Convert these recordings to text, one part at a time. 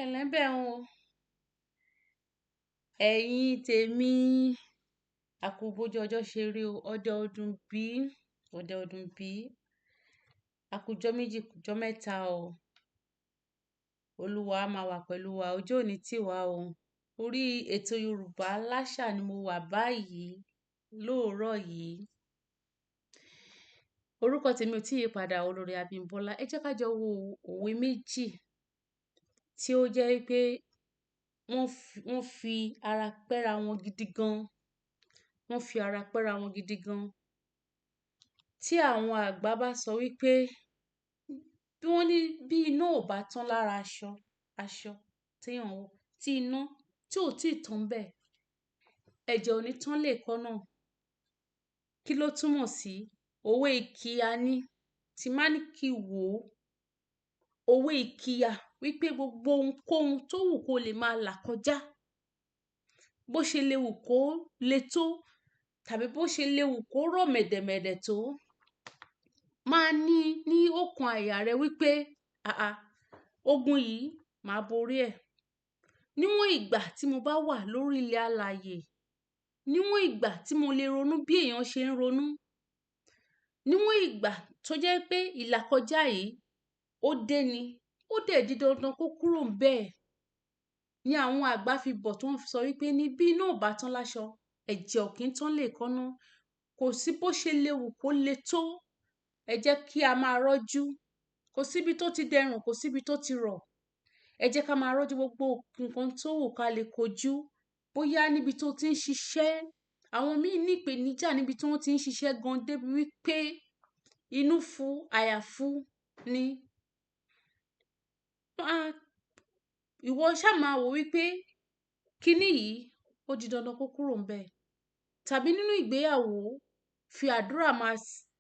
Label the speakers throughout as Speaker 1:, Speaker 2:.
Speaker 1: Ẹlẹ́bẹ̀ ń o, ẹ̀yin tèmi, a kú bójú ọjọ́ ṣe rí o, ọdẹ ọdún bí, a kú jọ́ méjì, jọ́ mẹ́ta o, Olúwa á máa wà pẹ̀lú wa, ọjọ́ òní tì wá o. Orí ètò Yorùbá Láṣà ni mo wà báyìí lóòrọ̀ yìí. Orúkọ tèmi ò tí yí padà, Olórí Abímbọ́lá. Ẹ jẹ́ ká jọ wo òwe méjì tí ó jẹ́ wípé wọ́n fi ara pẹ́ra wọn gidi gan. Wọ́n fi ara pẹ́ra wọn gidi gan. Tí àwọn àgbà bá sọ wípé bí wọ́n ní bí iná ò bá tán lára aṣọ téèyàn wọ̀, tí iná tí ò tí ì tán bẹ́ẹ̀, ẹ̀jẹ̀ ò ní tán léèékánná. Kí ló túmọ̀ sí? Òwe ìkìyà ni. Tí má ní kí wò ó, òwe ìkìyà wípé gbogbo ohunkóhun tó wù kó lè máa là kọjá, bó ṣe lè wù kó le tó, tàbí bó ṣe lè wù kó rọ̀ mẹ̀dẹ̀mẹ̀dẹ̀ tó, máa ní ọkàn àyà rẹ wípé ogun yìí màá borí ẹ̀. Níwọ̀n ìgbà tí mo bá wà lórí ilẹ̀ alààyè, níwọ̀n ìgbà tí mo lè ronú bí èèyàn ṣe ń ronú, níwọ̀n ìgbà tó jẹ́ pé ìlàkọjá yìí ó dé ni, ó dẹ̀ di dandan kó kúrò ńbẹ̀. Ni àwọn àgbà fi bọ̀ tí wọ́n sọ wípé ní bí iná ò bá tán láṣọ, ẹ̀jẹ̀ ò kí ń tán léèékánná. Kò sí bó ṣe lè wù kó le tó, ẹ jẹ́ kí a máa rọ́jú. Kò síbi tó ti dẹrùn, kò síbi tó ti rọ̀. Ẹ jẹ́ ká máa rọ́jú gbogbo nǹkan tó wù ká lè kojú. Bóyá níbi tó ti ń ṣiṣẹ́, àwọn míì ní ìpèníjà níbi tí wọ́n ti ń ṣiṣẹ́ gan débi wípé inú fu, àyà fu ni. Ìwọ ṣá máa wò wípé kíní yìí ó di dandan kó kúrò ńbẹ̀. Tàbí nínú ìgbéyàwó, fi àdúrà máa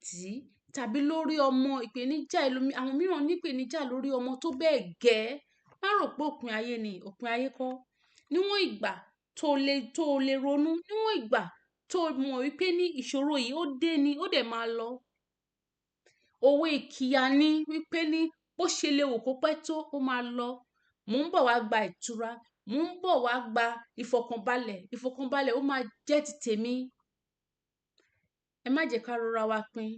Speaker 1: tì í. Tàbí lórí ọmọ, ìpèníjà àwọn mìíràn ní ìpèníjà lórí ọmọ tó bẹ́ẹ̀ gẹ́. Má rò pé òpin ayé ni, òpin ayé kọ́. Níwọ̀n ìgbà tó lè ronú, níwọ̀n ìgbà tó mọ̀ wípé ní ìṣòro yìí ó dé ni, ó dẹ̀ máa lọ. Òwe ìkìyà ni wípé ní bó ṣe lè wù kó pẹ́ tó, ó máa lọ. Mò ń bọ̀ wá gba ìtura, mò ń bọ̀ wá gba ìfọ̀kànbalẹ̀. Ìfọ̀kànbalẹ̀ ó máa jẹ́ ti tèmi. Ẹ má jẹ́ ká rora wa pin.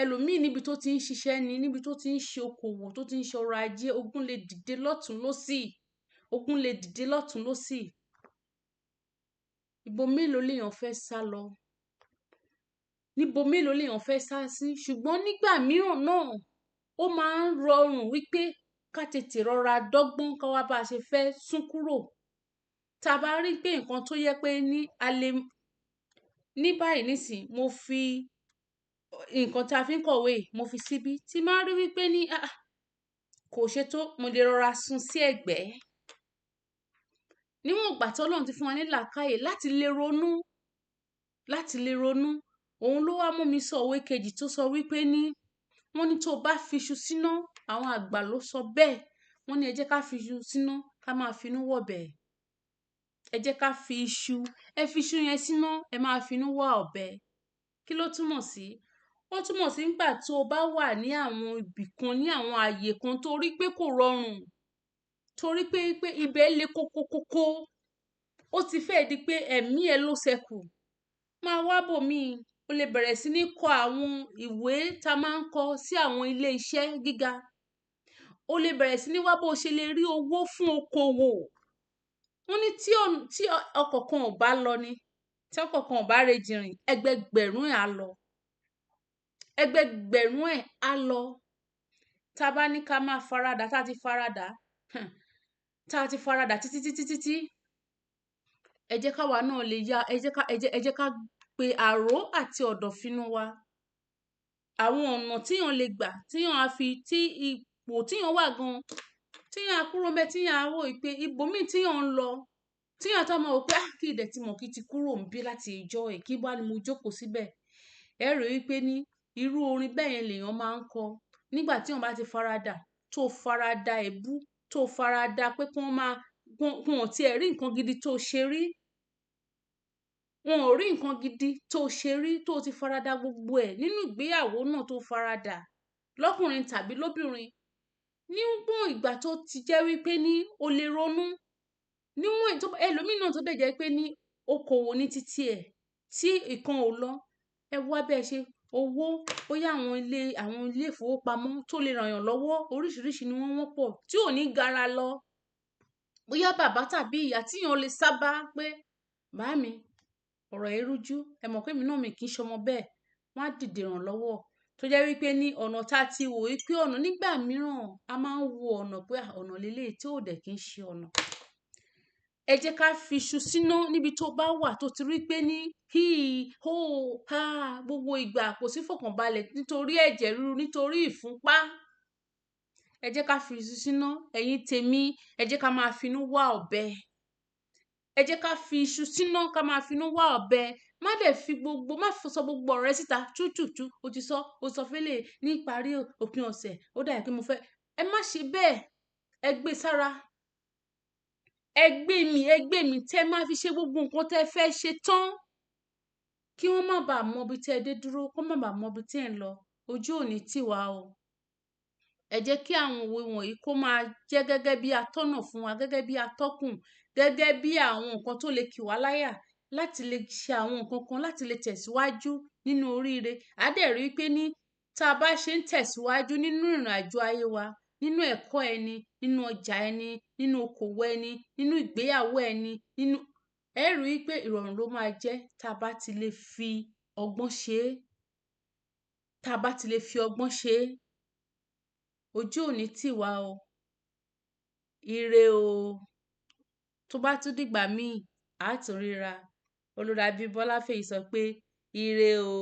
Speaker 1: Ẹlòmíì níbi tó ti ń ṣiṣẹ́ ni, níbi tó ti ń ṣe okòwò, tó ti ń ṣe ọrọ̀ ajé, ogun lè dìde lọ́tùn lósì. Ogun lè dìde lọ́tùn lósì. Ibo mélòó lèèyàn fẹ́ sá lọ? Níbo mélòó lèèyàn fẹ́ sá sí? Ṣùgbọ́n nígbà mìíràn náà, ó máa ń rọrùn wípé ká tètè rọra dọ́gbọ́n ká wá bá ṣe fẹ́ sún kúrò. Tá bá rí pé nǹkan tó yẹ pé ní báyìí nísìn, mo fi nǹkan tá fi ń kọ̀wé, mo fi síbí. Tí má rí wípé ní kò ṣe tó, mo lè rọra sun sí ẹ̀gbẹ́. Níwọ̀n ìgbà tí Ọlọ́run ti fún wa ní làákàyè láti lè ronú, òun ló wá mú mi sọ òwe kejì tó sọ wípé ní wọ́n ní tó bá fi iṣu síná, àwọn àgbà ló sọ bẹ́ẹ̀. Wọ́n ní ẹ jẹ́ ká fi iṣu síná, ká máa finú wọ̀bẹ̀. Ẹ jẹ́ ká fi iṣu, ẹ fi iṣu yẹn síná, ẹ máa finú wá ọbẹ̀. Kí ló túmọ̀ sí? Ó túmọ̀ sí nígbà tó bá wà ní àwọn ibì kan, ní àwọn ààyè kan tó rí pé kò rọrùn, torí pé ibẹ̀ le koko koko, ó ti fẹ́ di pé ẹ̀mí ẹ ló ṣẹ́kù. Máa wá bò mí, o lè bẹ̀rẹ̀ sí ní kọ àwọn ìwé tá máa ń kọ sí àwọn ilé iṣẹ́ gíga. O lè bẹ̀rẹ̀ sí ní wá bó ṣe lè rí owó fún okòwò. Wọ́n ní tí ọkọ̀ kan ò bá lọ ni, tí ọkọ̀ kan ò bá rejìnrìn, ẹgbẹgbẹ̀rún ẹ̀ á lọ. Ẹgbẹgbẹ̀rún ẹ̀ á lọ. Tá bá ní ká máa faradà, tá ti faradà títí. Ẹ jẹ́ ká wa náà lè yá, ẹ jẹ́ ká pe àró àti ọ̀dọ̀fínú wa. Àwọn ọ̀nà tíyàn lè gbà, tíyàn á fi, tí ipò tíyàn wà gan, tíyàn á kúrò ńbẹ̀, tíyàn á wò wípé ibòmíì tíyàn ń lọ, tíyàn tá máa wò pé kí dẹ̀ tí mọ̀ kí ti kúrò ńbí láti ìjọ ẹ̀, kí wá ni mo jókòó síbẹ̀. Ẹ rí wípé ní irú orin bẹ́ẹ̀ yẹn lèèyàn máa ń kọ. Nígbà tíyàn bá ti faradà, tó farada èébú, tó farada pé wọn ò tiẹ̀ rí nǹkan gidi tó ṣe rí. Wọn ò rí nǹkan gidi tó ṣe rí, tó ti farada gbogbo ẹ̀ nínú ìgbéyàwó náà tó farada, lọ́kùnrin tàbí lóbìnrin. níwọ̀n ìgbà tó ti jẹ́ wípé ní o lè ronú, níwọ̀n ẹlòmíì náà tó dẹ̀ jẹ́ pé ní okòwò ní títí ẹ̀ tí ìkan ò lọ, ẹ wá bẹ́ẹ̀ ṣe owó, bóyá àwọn ilé ìfowópamọ́ tó lè ràn yàn lọ́wọ́ oríṣiríṣi ni wọ́n wọ́pọ̀ tí ò ní gara lọ. Bóyá bàbá tàbí ìyá tí yàn lè sábà pé màámi ọ̀rọ̀ ẹ rújú, ẹ mọ̀ pé èmi náà mi kì í ṣọmọ bẹ́ẹ̀, wọ́n á dìde ràn lọ́wọ́. Tó jẹ́ wípé ní ọ̀nà tá ti wò wípé ọ̀nà nígbà mìíràn a máa ń wo ọ̀nà pé ọ̀nà lélẹ̀ tí ò dẹ̀ kí ń ṣe ọ̀nà. Ẹ jẹ́ ká fi iṣu síná níbi tó bá wà tó ti rí pé ní gbogbo ìgbà kò sí fọ̀kànbalẹ̀ nítorí ẹ̀jẹ̀ ríru, nítorí ìfúnpá. Ẹ jẹ́ ká fi iṣu síná, ẹ̀yin tèmi, ẹ jẹ́ ká máa finú wá ọ̀bẹ. Ẹ jẹ́ ká fi iṣu síná ká máa finú wá ọ̀bẹ. Má sọ gbogbo ọ̀rọ̀ rẹ síta tútùtù, o ti sọ fẹ́lẹ̀ ní ìparí òpin ọ̀sẹ̀, ó dà pé mo fẹ́. Ẹ má ṣe bẹ́ẹ̀, ẹ gbé sára. Ẹgbẹ́ mi tẹ́ máa fi ṣe gbogbo nǹkan tẹ́ fẹ́ ṣe tán. Kí wọ́n má bàa mọ ibi tí ẹ dé dúró, kó má bàa mọ ibi tí ẹ ń lọ. Ojú ò ní tì wá o. Ẹ jẹ́ kí àwọn òwe wọ̀nyí kó máa jẹ́ gẹ́gẹ́ bí atọ́nà fún wa, gẹ́gẹ́ bí atọ́kùn, gẹ́gẹ́ bí àwọn nǹkan tó lè kì wá láyà láti lè ṣe àwọn nǹkan kan láti lè tẹ̀síwájú nínú oríire. A dẹ̀ rí pé ní tá a bá ṣe ń tẹ̀síwájú nínú ìrìnàjò ayé wa, nínú ẹ̀kọ́ ẹni, nínú ọjà ẹni, nínú okòwò ẹni, nínú ìgbéyàwó ẹni, ẹ rí pé ìrọ̀rùn ló máa jẹ́ tá a bá ti lè fi ọgbọ́n ṣe é. Tá a bá ti lè fi ọgbọ́n ṣe é, ojú ò ní tì wá o. Ire o. Tó bá tún dìgbà míì, a tún ríra. Olórí Abímbọ́lá Fèyí sọ pé ire o.